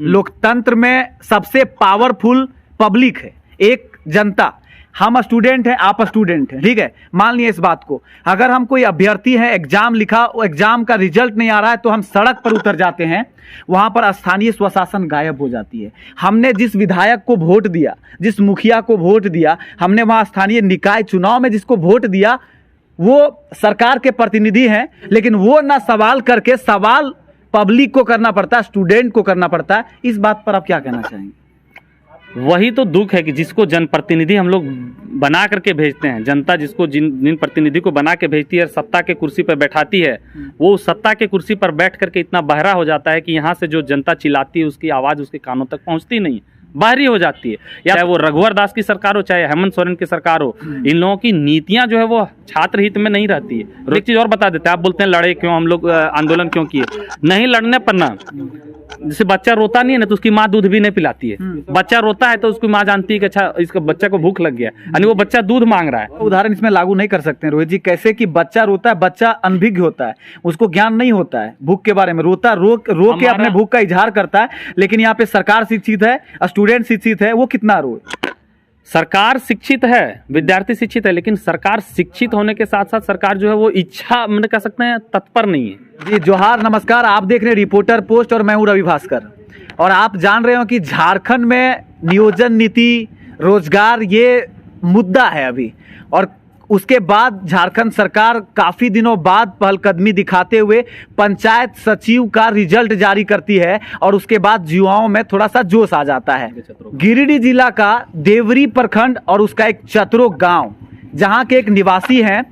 लोकतंत्र में सबसे पावरफुल पब्लिक है, एक जनता। हम स्टूडेंट हैं, आप स्टूडेंट हैं, ठीक है। मान लिया इस बात को, अगर हम कोई अभ्यर्थी है, एग्जाम लिखा, एग्जाम का रिजल्ट नहीं आ रहा है तो हम सड़क पर उतर जाते हैं, वहां पर स्थानीय स्वशासन गायब हो जाती है। हमने जिस विधायक को वोट दिया, जिस मुखिया को वोट दिया, हमने वहां स्थानीय निकाय चुनाव में जिसको वोट दिया, वो सरकार के प्रतिनिधि हैं, लेकिन वो ना सवाल करके, सवाल पब्लिक को करना पड़ता है, स्टूडेंट को करना पड़ता है। इस बात पर आप क्या कहना चाहेंगे? वही तो दुख है कि जिसको जनप्रतिनिधि हम लोग बना करके भेजते हैं, जनता जिसको जिन प्रतिनिधि को बना के भेजती है, सत्ता के कुर्सी पर बैठाती है, वो उस सत्ता के कुर्सी पर बैठ करके इतना बहरा हो जाता है कि यहाँ से जो जनता चिल्लाती है उसकी आवाज़ उसके कानों तक पहुँचती नहीं, बाहरी हो जाती है। या चाहे वो रघुवर दास की सरकार हो, चाहे हेमंत सोरेन की सरकार हो, इन लोगों की नीतियां जो है वो छात्र हित में नहीं रहती है। एक चीज और बता देते हैं, आप बोलते हैं लड़े क्यों, हम लोग आंदोलन क्यों किए? नहीं लड़ने पर ना, जैसे बच्चा रोता नहीं है ना तो उसकी माँ दूध भी नहीं पिलाती है। बच्चा रोता है तो उसकी माँ जानती है कि अच्छा इसका बच्चा को भूख लग गया, यानी वो बच्चा दूध मांग रहा है। उदाहरण इसमें लागू नहीं कर सकते हैं रोहित जी, कैसे कि बच्चा रोता है, बच्चा अनभिज्ञ होता है, उसको ज्ञान नहीं होता है भूख के बारे में, रोता रो के अपने भूख का इजहार करता है। लेकिन यहाँ पे सरकार शिक्षित है, स्टूडेंट शिक्षित है, वो कितना रोए? सरकार शिक्षित है, विद्यार्थी शिक्षित है, लेकिन सरकार शिक्षित होने के साथ साथ सरकार जो है वो इच्छा मतलब कह सकते हैं तत्पर नहीं है। जी जोहार, नमस्कार। आप देख रहे हैं रिपोर्टर पोस्ट और मैं हूं रवि भास्कर। और आप जान रहे हो कि झारखंड में नियोजन नीति, रोजगार, ये मुद्दा है अभी। और उसके बाद झारखंड सरकार काफ़ी दिनों बाद पहलकदमी दिखाते हुए पंचायत सचिव का रिजल्ट जारी करती है और उसके बाद युवाओं में थोड़ा सा जोश आ जाता है। गिरिडीह जिला का देवरी प्रखंड और उसका एक चतरो गांव, जहां के एक निवासी हैं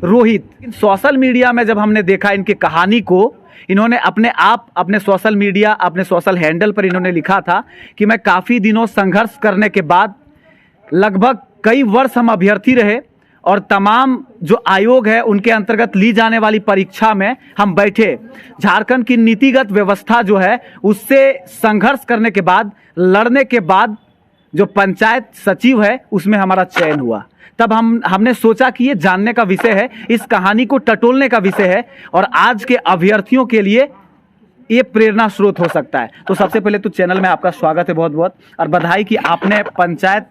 रोहित। सोशल मीडिया में जब हमने देखा इनकी कहानी को, इन्होंने अपने सोशल मीडिया, अपने सोशल हैंडल पर इन्होंने लिखा था कि मैं काफ़ी दिनों संघर्ष करने के बाद लगभग कई वर्ष हम अभ्यर्थी रहे और तमाम जो आयोग है उनके अंतर्गत ली जाने वाली परीक्षा में हम बैठे। झारखंड की नीतिगत व्यवस्था जो है उससे संघर्ष करने के बाद, लड़ने के बाद जो पंचायत सचिव है उसमें हमारा चयन हुआ। तब हमने सोचा कि ये जानने का विषय है, इस कहानी को टटोलने का विषय है और आज के अभ्यर्थियों के लिए ये प्रेरणा स्रोत हो सकता है। तो सबसे पहले तो चैनल में आपका स्वागत है बहुत बहुत, और बधाई कि आपने पंचायत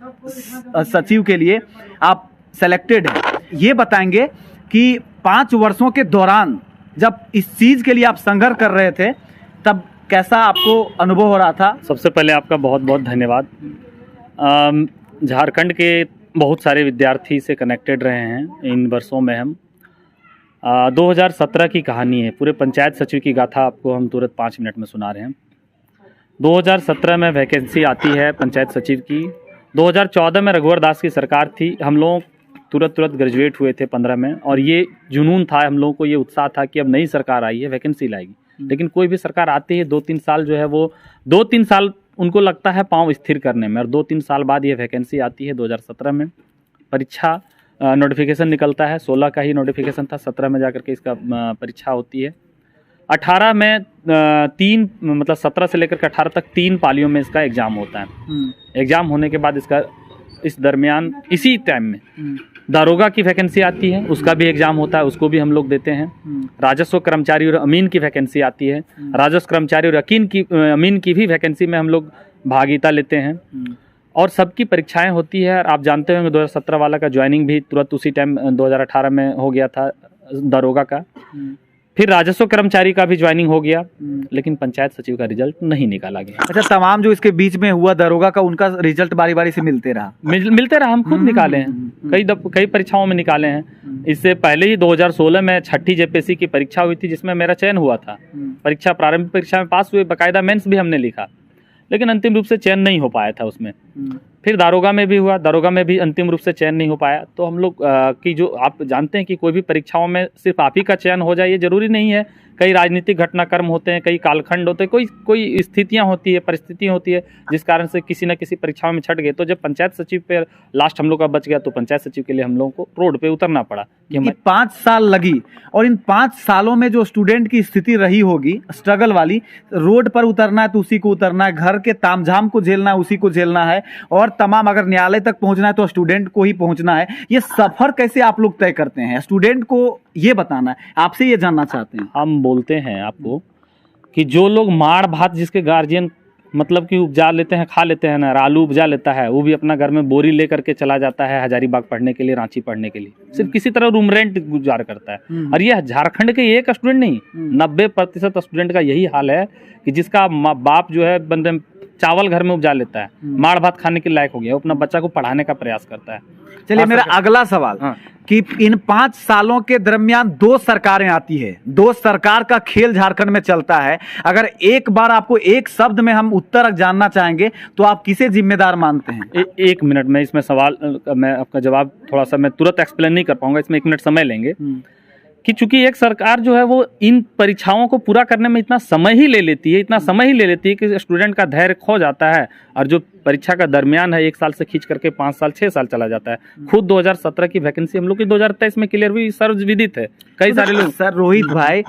सचिव के लिए आप सेलेक्टेड है। ये बताएंगे कि 5 वर्षों के दौरान जब इस चीज़ के लिए आप संघर्ष कर रहे थे तब कैसा आपको अनुभव हो रहा था? सबसे पहले आपका बहुत बहुत धन्यवाद। झारखंड के बहुत सारे विद्यार्थी से कनेक्टेड रहे हैं इन वर्षों में हम। 2017 की कहानी है, पूरे पंचायत सचिव की गाथा आपको हम तुरंत 5 मिनट में सुना रहे हैं। 2017 में वैकेंसी आती है पंचायत सचिव की। 2014 में रघुवर दास की सरकार थी, हम लोग तुरंत ग्रेजुएट हुए थे 15 में, और ये जुनून था हम लोगों को, ये उत्साह था कि अब नई सरकार आई है, वैकेंसी लाएगी। लेकिन कोई भी सरकार आती है 2-3 साल जो है वो 2-3 साल उनको लगता है पांव स्थिर करने में, और 2-3 साल बाद ये वैकेंसी आती है। 2017 में परीक्षा नोटिफिकेशन निकलता है, 16 का ही नोटिफिकेशन था, 17 में जाकर के इसका परीक्षा होती है। 18 में 3 मतलब 17 से लेकर के 18 तक 3 पालियों में इसका एग्ज़ाम होता है। एग्ज़ाम होने के बाद इसका इस दरमियान इसी टाइम में दारोगा की वैकेंसी आती है, उसका भी एग्जाम होता है, उसको भी हम लोग देते हैं। राजस्व कर्मचारी और अमीन की वैकेंसी आती है, राजस्व कर्मचारी और अमीन की भी वैकेंसी में हम लोग भागीदारी लेते हैं, और सबकी परीक्षाएं होती है। और आप जानते होंगे 2017 वाला का ज्वाइनिंग भी तुरंत उसी टाइम 2018 में हो गया था दारोगा का। फिर राजस्व कर्मचारी का भी ज्वाइनिंग हो गया, लेकिन पंचायत सचिव का रिजल्ट नहीं निकाला गया। अच्छा, तमाम जो इसके बीच में हुआ दारोगा का, उनका रिजल्ट बारी बारी से मिलते रहा। हम खुद निकाले हैं, कई परीक्षाओं में निकाले हैं। इससे पहले ही 2016 में 6ठी जेपीएससी की परीक्षा हुई थी जिसमें मेरा चयन हुआ था। परीक्षा प्रारंभिक परीक्षा में पास हुए, बाकायदा मेंस भी हमने लिखा, लेकिन अंतिम रूप से चयन नहीं हो पाया था उसमें। फिर दारोगा में भी हुआ, दारोगा में भी अंतिम रूप से चयन नहीं हो पाया। तो हम लोग की जो आप जानते हैं कि कोई भी परीक्षाओं में सिर्फ आप ही का चयन हो जाए ये जरूरी नहीं है। कई राजनीतिक घटनाक्रम होते हैं, कई कालखंड होते हैं, कोई स्थितियां होती है, परिस्थितियां होती है जिस कारण से किसी न किसी परीक्षाओं में छट गए। तो जब पंचायत सचिव पे लास्ट हम लोग का बच गया तो पंचायत सचिव के लिए हम लोगों को रोड पे उतरना पड़ा कि हमें 5 साल लगी। और इन 5 सालों में जो स्टूडेंट की स्थिति रही होगी स्ट्रगल वाली, रोड पर उतरना है तो उसी को उतरना है, घर के तामझाम को झेलना है उसी को झेलना है, और तमाम अगर न्यायालय तक पहुंचना है तो स्टूडेंट को ही पहुंचना है। ये सफर कैसे आप लोग तय करते हैं? स्टूडेंट को ये बताना है, आपसे ये जानना चाहते हैं। हम बोलते हैं आपको कि जो लोग मार भात जिसके गार्जियन मतलब कि उपजा लेते हैं, खा लेते हैं ना, आलू उपजा लेता है, वो भी अपना घर में बोरी ले करके चला जाता है हजारीबाग पढ़ने के लिए, रांची पढ़ने के लिए, सिर्फ किसी तरह रूम रेंट गुजार करता है। और ये झारखंड के एक स्टूडेंट नहीं, 90% स्टूडेंट का यही हाल है कि जिसका बाप जो है बंदे चावल घर में उपजा लेता है, माड़ भात खाने के लायक हो गया, वो अपना बच्चा को पढ़ाने का प्रयास करता है। चलिए मेरा अगला सवाल कि इन 5 सालों के दरमियान 2 सरकारें आती है, 2 सरकार का खेल झारखंड में चलता है। अगर एक बार आपको एक शब्द में हम उत्तर जानना चाहेंगे तो आप किसे जिम्मेदार मानते हैं? 1 मिनट में इसमें सवाल, मैं आपका जवाब थोड़ा सा मैं तुरंत एक्सप्लेन नहीं कर पाऊंगा, इसमें 1 मिनट समय लेंगे। कि चूंकि एक सरकार जो है वो इन परीक्षाओं को पूरा करने में इतना समय ही ले लेती है कि स्टूडेंट का धैर्य खो जाता है, और जो परीक्षा का दरमियान है 1 साल से खींच करके 5 साल 6 साल चला जाता है। खुद 2017 की वैकेंसी हम लोग की 2023 में क्लियर हुई, सर्वविदित है। कई सारे लोग सर रोहित भाई,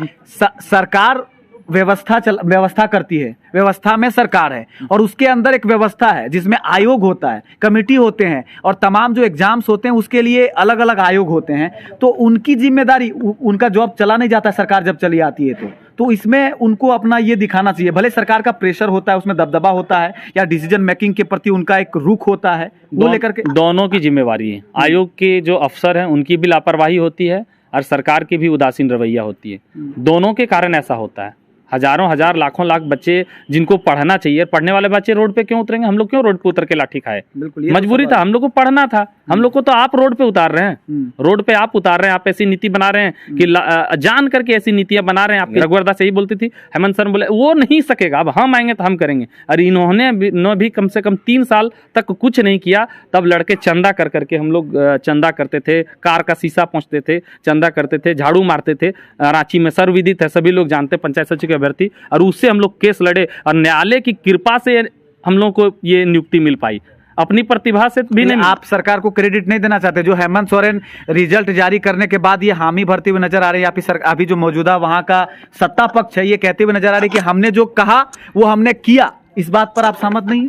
सरकार व्यवस्था करती है, व्यवस्था में सरकार है और उसके अंदर एक व्यवस्था है जिसमें आयोग होता है, कमेटी होते हैं और तमाम जो एग्जाम्स होते हैं उसके लिए अलग अलग आयोग होते हैं। तो उनकी जिम्मेदारी, उनका जॉब चला नहीं जाता सरकार जब चली आती है तो इसमें उनको अपना ये दिखाना चाहिए। भले सरकार का प्रेशर होता है, उसमें दबदबा होता है या डिसीजन मेकिंग के प्रति उनका एक रुख होता है, वो लेकर के दोनों की जिम्मेवारी है। आयोग के जो अफसर हैं उनकी भी लापरवाही होती है और सरकार की भी उदासीन रवैया होती है। दोनों के कारण ऐसा होता है। हजारों हजार लाखों लाख बच्चे जिनको पढ़ना चाहिए, पढ़ने वाले बच्चे रोड पे क्यों उतरेंगे? हम लोग क्यों रोड पे उतर के लाठी खाए? मजबूरी था, हम लोग को पढ़ना था। हम लोग को तो आप रोड पे उतार रहे हैं, रोड पे आप उतार रहे हैं। आप ऐसी नीति बना रहे हैं कि जान करके ऐसी नीतियां बना रहे हैं। आपकी रघुवर दास यही बोलती थी, हेमंत सर बोले वो नहीं सकेगा, अब हम आएंगे तो हम करेंगे। और इन्होंने भी कम से कम 3 साल तक कुछ नहीं किया। तब लड़के चंदा कर करके, हम लोग चंदा करते थे, कार का शीशा पहुंचते थे, चंदा करते थे, झाड़ू मारते थे। रांची में सर्वविदित है, सभी लोग जानते, पंचायत सचिव के अभ्यर्थी, और उससे हम लोग केस लड़े और न्यायालय की कृपा से हम लोग को ये नियुक्ति मिल पाई। अपनी प्रतिभा से भी नहीं। आप सरकार को क्रेडिट नहीं देना चाहते? जो हेमंत सोरेन रिजल्ट जारी करने के बाद ये हामी भरती हुए नजर आ रही है, अभी जो मौजूदा वहां का सत्ता पक्ष है ये कहते हुए नजर आ रही है कि हमने जो कहा वो हमने किया। इस बात पर आप सहमत नहीं?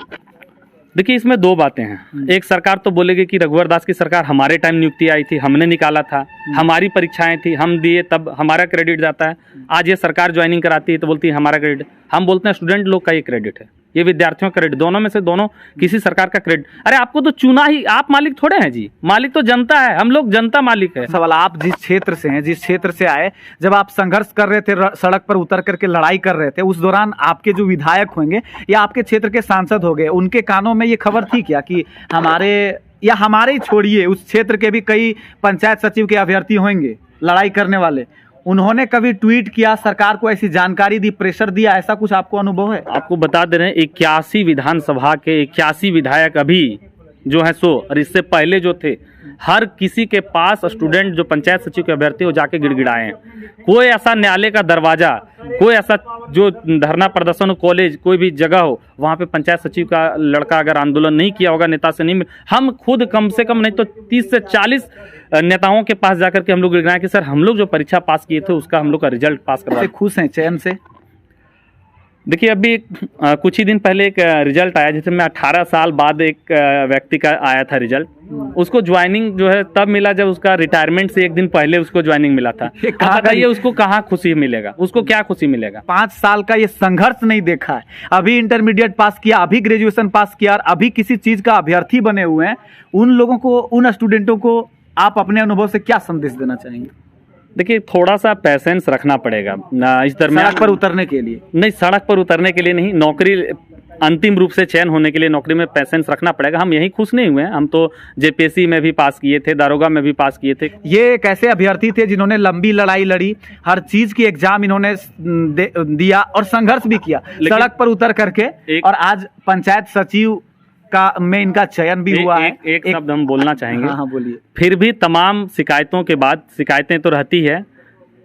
देखिए, इसमें 2 बातें हैं। एक सरकार तो बोलेगी कि रघुवर दास की सरकार हमारे टाइम नियुक्ति आई थी, हमने निकाला था, हमारी परीक्षाएं थी, हम दिए, तब हमारा क्रेडिट जाता है। आज ये सरकार ज्वाइनिंग कराती है तो बोलती है हमारा क्रेडिट। हम बोलते हैं स्टूडेंट लोग का ये क्रेडिट है, ये विद्यार्थियों का क्रेडिट, दोनों में से दोनों किसी सरकार का क्रेडिट। अरे आपको तो चुना ही, आप मालिक थोड़े हैं जी, मालिक तो जनता है, हम लोग जनता मालिक है। सवाल, आप जिस क्षेत्र से हैं, जिस क्षेत्र से आए, जब आप संघर्ष कर रहे थे, सड़क पर उतर करके लड़ाई कर रहे थे, उस दौरान आपके जो विधायक होंगे या आपके क्षेत्र के सांसद हो गए, उनके कानों में ये खबर थी क्या कि हमारे ही छोड़िए, उस क्षेत्र के भी कई पंचायत सचिव के अभ्यर्थी होंगे लड़ाई करने वाले, उन्होंने कभी ट्वीट किया, सरकार को ऐसी जानकारी दी, प्रेशर दिया, ऐसा कुछ आपको अनुभव है? आपको बता दे रहे हैं 81 विधानसभा के 81 विधायक अभी जो है सो, और इससे पहले जो थे, हर किसी के पास स्टूडेंट जो पंचायत सचिव के अभ्यर्थी हो जाके गिड़गिड़ाए हैं। कोई ऐसा न्यायालय का दरवाजा, कोई ऐसा जो धरना प्रदर्शन हो, कॉलेज, कोई भी जगह हो, वहाँ पे पंचायत सचिव का लड़का अगर आंदोलन नहीं किया होगा, नेता से नहीं, हम खुद कम से कम नहीं तो 30 से 40 नेताओं के पास जाकर के हम लोग गिड़गिड़ाए कि सर हम लोग जो परीक्षा पास किए थे उसका हम लोग का रिजल्ट पास करवाए। खुश हैं चयन से? देखिए, अभी कुछ ही दिन पहले एक रिजल्ट आया जिसमें 18 साल बाद एक व्यक्ति का आया था रिजल्ट। उसको ज्वाइनिंग जो है तब मिला जब उसका रिटायरमेंट से 1 दिन पहले उसको ज्वाइनिंग मिला था। बताइए उसको कहाँ खुशी मिलेगा, उसको क्या खुशी मिलेगा? 5 साल का ये संघर्ष नहीं देखा है, अभी इंटरमीडिएट पास किया, अभी ग्रेजुएशन पास किया और अभी किसी चीज का अभ्यर्थी बने हुए हैं। उन लोगों को, उन स्टूडेंटों को आप अपने अनुभव से क्या संदेश देना चाहेंगे? देखिए, थोड़ा सा पैसेंस रखना पड़ेगा इस दरमियान। सड़क पर उतरने के लिए नहीं, सड़क पर उतरने के लिए नहीं, नौकरी अंतिम रूप से चयन होने के लिए नौकरी में पैसेंस रखना पड़ेगा। हम यही खुश नहीं हुए हैं, हम तो जेपीएससी में भी पास किए थे, दारोगा में भी पास किए थे। ये एक ऐसे अभ्यर्थी थे जिन्होंने लंबी लड़ाई लड़ी, हर चीज की एग्जाम इन्होंने दिया और संघर्ष भी किया सड़क पर उतर करके, और आज पंचायत सचिव का में इनका चयन भी हुआ है। एक शब्द हम बोलना चाहेंगे। हाँ, बोलिए। फिर भी तमाम शिकायतों के बाद, शिकायतें तो रहती है,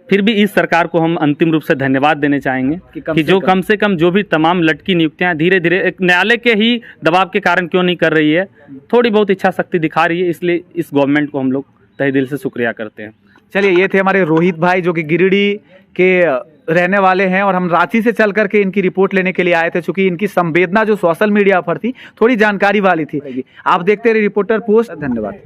फिर भी इस सरकार को हम अंतिम रूप से धन्यवाद देने चाहेंगे कि जो कम से कम जो भी तमाम लटकी नियुक्तियां धीरे धीरे एक न्यायालय के ही दबाव के कारण क्यों नहीं कर रही है, थोड़ी बहुत इच्छा शक्ति दिखा रही है। इसलिए इस गवर्नमेंट को हम लोग तहे दिल से शुक्रिया करते हैं। चलिए, ये थे हमारे रोहित भाई जो कि गिरिडीह के रहने वाले हैं और हम रांची से चल करके इनकी रिपोर्ट लेने के लिए आए थे, चूंकि इनकी संवेदना जो सोशल मीडिया पर थी थोड़ी जानकारी वाली थी। आप देखते रहिए रिपोर्टर पोस्ट। धन्यवाद।